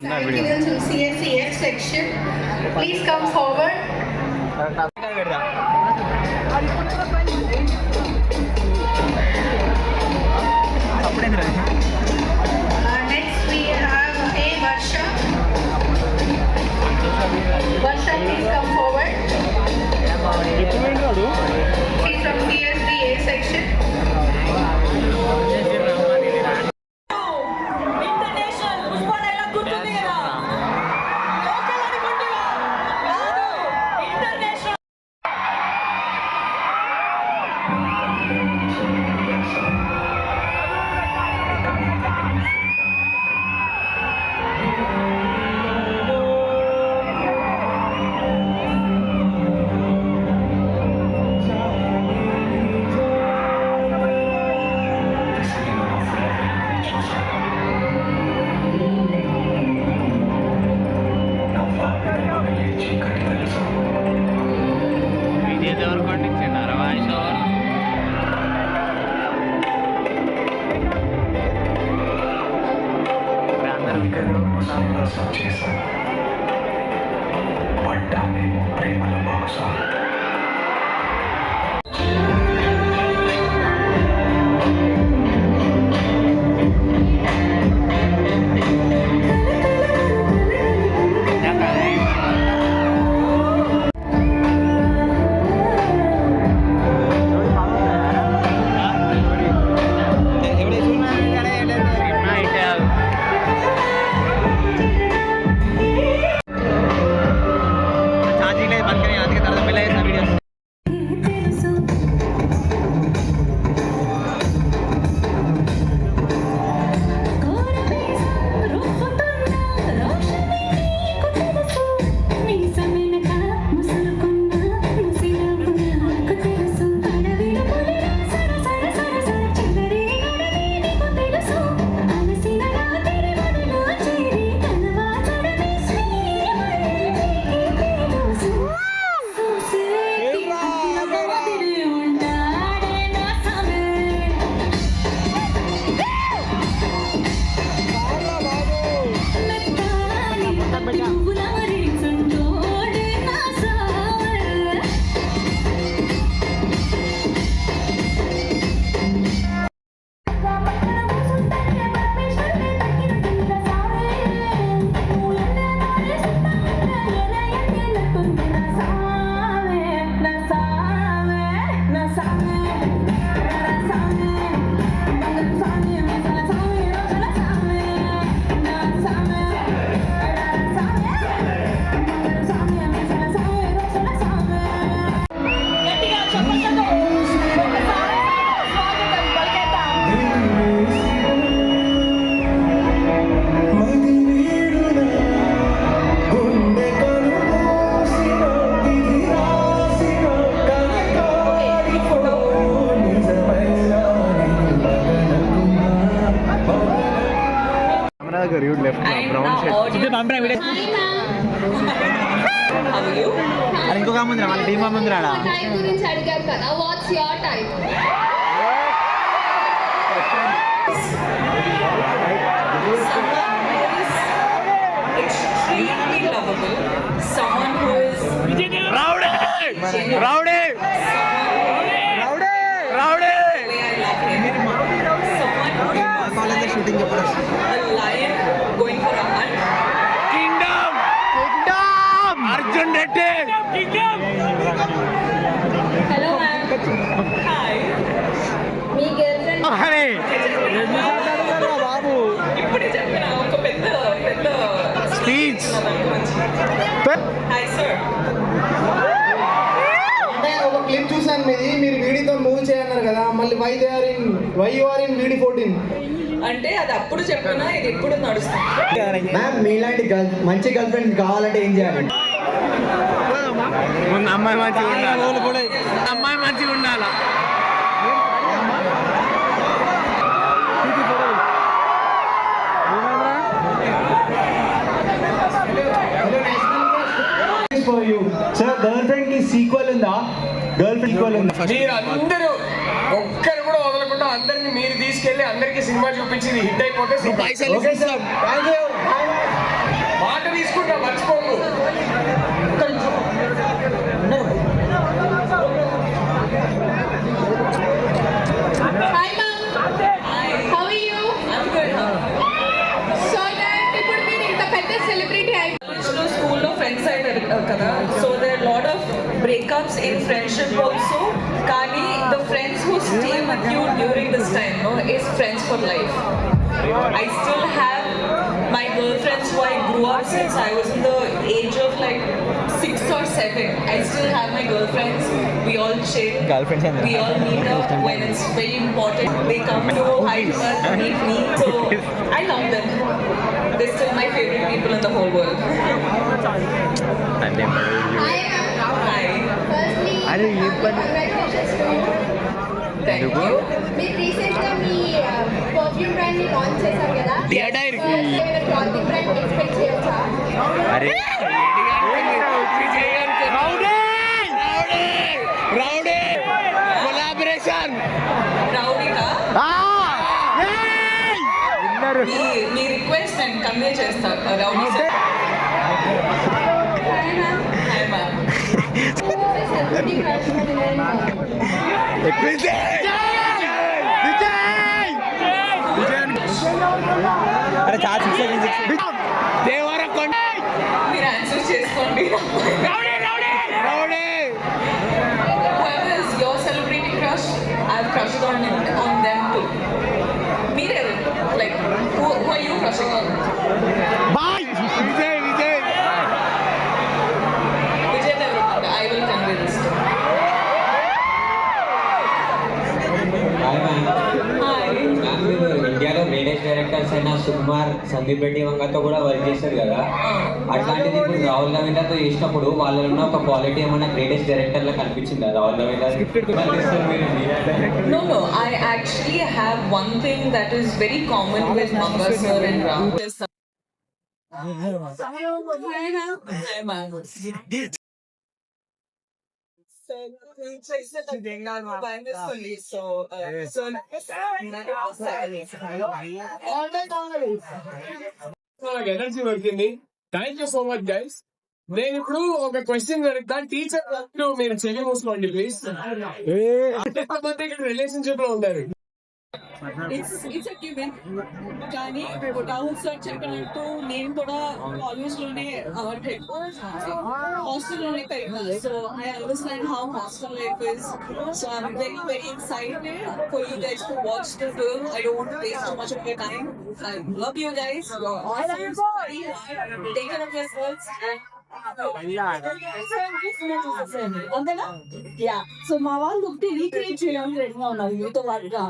Given to CSCF section. Please come forward. Next we have A. Varsha. Varsha, please come forward. She's from CSDA section. You left brown shirt. How are you? అది ఇంకొక ముందర మన team ముందర time గురించి అడిగారు కదా. What's your time? Extremely lovable. Someone who is rowdy. Rowdy. Rowdy. Rowdy. I love him. Someone who is shooting a lion going for a hunt. Kingdom. Kingdom. Arjun Reddy. Kingdom. Hello ma'am. Hi. Me girl friend Hey. బాబు ఇప్పుడే చెప్పిన ఒక పెద్ద speech. Hi sir. అంటే ఒక clip చూసాను మీది, మీరు వీడితో మూవ్ చేయన్నారు కదా, మళ్ళీ వై యు ఆర్ ఇన్ వీడి 14 అంటే అది అప్పుడు చెప్పినా ఇది ఎప్పుడు నడుస్తుంది. మ్యామ్ మీలాంటి మంచి గర్ల్ ఫ్రెండ్ కావాలంటే ఏం చేయాలి? ముందు అమ్మాయి మంచిగా ఉండాలి. అమ్మాయి మంచిగా ఉండాలా. సార్ గర్ల్ ఫ్రెండ్ కి సీక్వెల్ ఉందా? గర్ల్ ఫ్రెండ్ ఈక్వల్ ఉందా? మీరు అందరూ ఒక్కరు కూడా వదలకుండా అందరిని మీరు తీసుకెళ్లి అందరికి సినిమా చూపించి హిట్ అయిపోతే okay sir, thank you. breakups in friendship also. Kani, the friends who stay with you during this time, no, is friends for life. I still have my girlfriends who I grew up since I was in the age of like 6 or 7. I still have my girlfriends. We all chill. We all meet up when it's very important. They come to hi to us, meet me. So I love them. They're still my favorite people in the whole world. Hi, ma'am. Hi. Firstly, congratulations to you. Thank you. మీరు రీసెంట్గా మీ perfume brand ని launch చేశారు కదా clothing brand expect చేయొచ్చా rowdy collaboration రౌడీగా మీ request నేను కన్వే చేస్తాను rowdy sir. Hi ma'am. Celebrity crush Deverakonda మీరు ఆన్సర్ చేసుకోండి. Rowdy Whoever is your celebrity crush, I've crushed on them too. Mere, like, who are you crushing on? Vijay Vijay Vijay Deverakonda. I will convey this to. Hi ma'am. Hi. Ma'am మీరు ఇండియాలో greatest directors అయిన సుకుమార్, సందీప్ రెడ్డి వంగతో కూడా work చేశారు కదా. అట్లాంటిది ఇప్పుడు రాహుల్ రవీంద్రతో చేసినప్పుడు వాళ్ళలో ఉన్న ఒక క్వాలిటీ ఏమన్నా గ్రేటెస్ట్ డైరెక్టర్ లా కనిపించిందా Rahul Ravindra? No. I actually have one thing that is very common with Manga sir and Rahul. Hi, ma'am. నాకు ఎనర్జీ దొరికింది. Thank you so much guys. నేను ఇప్పుడు ఒక క్వశ్చన్ అడుగుతా. టీచర్ మీరు చెవి మూసుకోండి ప్లీజ్. ఎంతమంది ఇక్కడ రిలేషన్షిప్ లో ఉన్నారు? ఇట్స్ గివెన్ కానీ రాహుల్ సార్ చెప్పినట్టు నేను కూడా కాలేజ్ లోనే హాస్టల్ లోనే పెరిగాను. So I understand how hostel life is. So I'm very very excited for you guys to watch the film. I don't want to waste too much of your time. I love you guys. Take care of yourselves అంతేనా? Yeah. So మా వాళ్ళు recreate చేయడానికి రెడీగా ఉన్నారు మీతో పాటుగా.